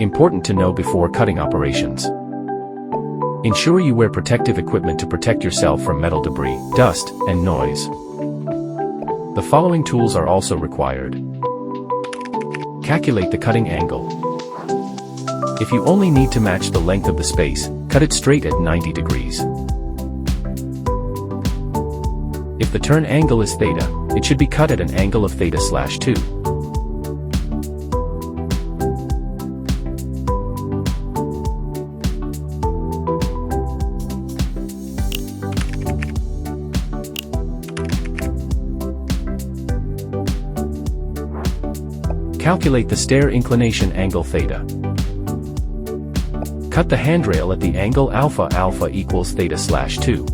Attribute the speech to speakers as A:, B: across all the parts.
A: Important to know before cutting operations. Ensure you wear protective equipment to protect yourself from metal debris, dust, and noise. The following tools are also required. Calculate the cutting angle. If you only need to match the length of the space, cut it straight at 90 degrees. If the turn angle is theta, it should be cut at an angle of theta/2. Calculate the stair inclination angle theta. Cut the handrail at the angle alpha equals theta/2.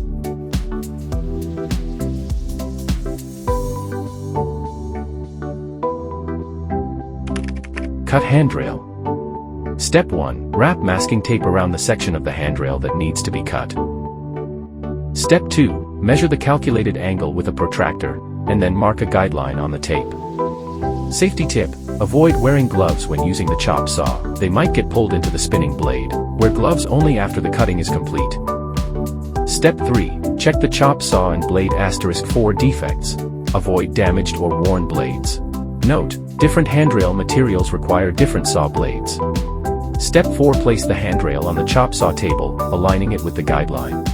A: Cut handrail. Step 1. Wrap masking tape around the section of the handrail that needs to be cut. Step 2. Measure the calculated angle with a protractor, and then mark a guideline on the tape. Safety tip: avoid wearing gloves when using the chop saw. They might get pulled into the spinning blade. Wear gloves only after the cutting is complete. Step 3. Check the chop saw and blade *4 defects. Avoid damaged or worn blades. Note: different handrail materials require different saw blades. Step 4. Place the handrail on the chop saw table, aligning it with the guideline.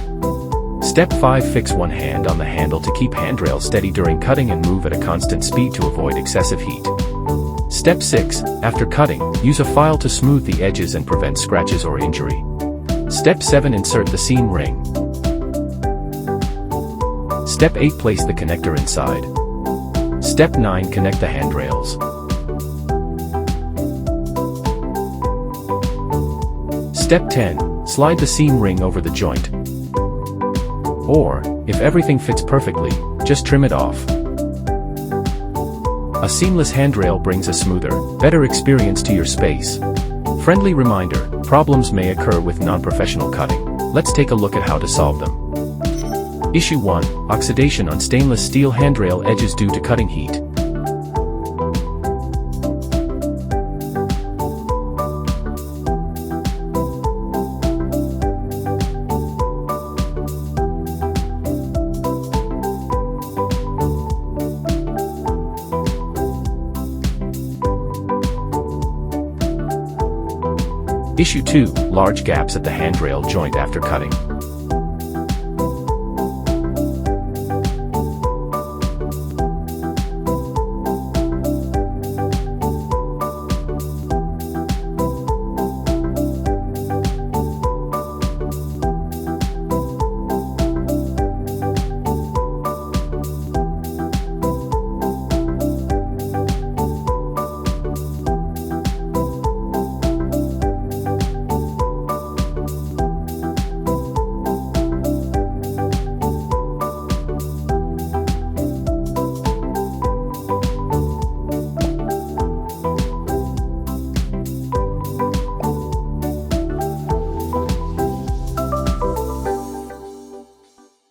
A: Step 5. Fix one hand on the handle to keep handrail steady during cutting and move at a constant speed to avoid excessive heat. Step 6. After cutting, use a file to smooth the edges and prevent scratches or injury. Step 7. Insert the seam ring. Step 8. Place the connector inside. Step 9. Connect the handrails. Step 10. Slide the seam ring over the joint. Or, if everything fits perfectly, just trim it off. A seamless handrail brings a smoother, better experience to your space. Friendly reminder: problems may occur with non-professional cutting. Let's take a look at how to solve them. Issue 1. Oxidation on stainless steel handrail edges due to cutting heat. Issue 2. Large gaps at the handrail joint after cutting.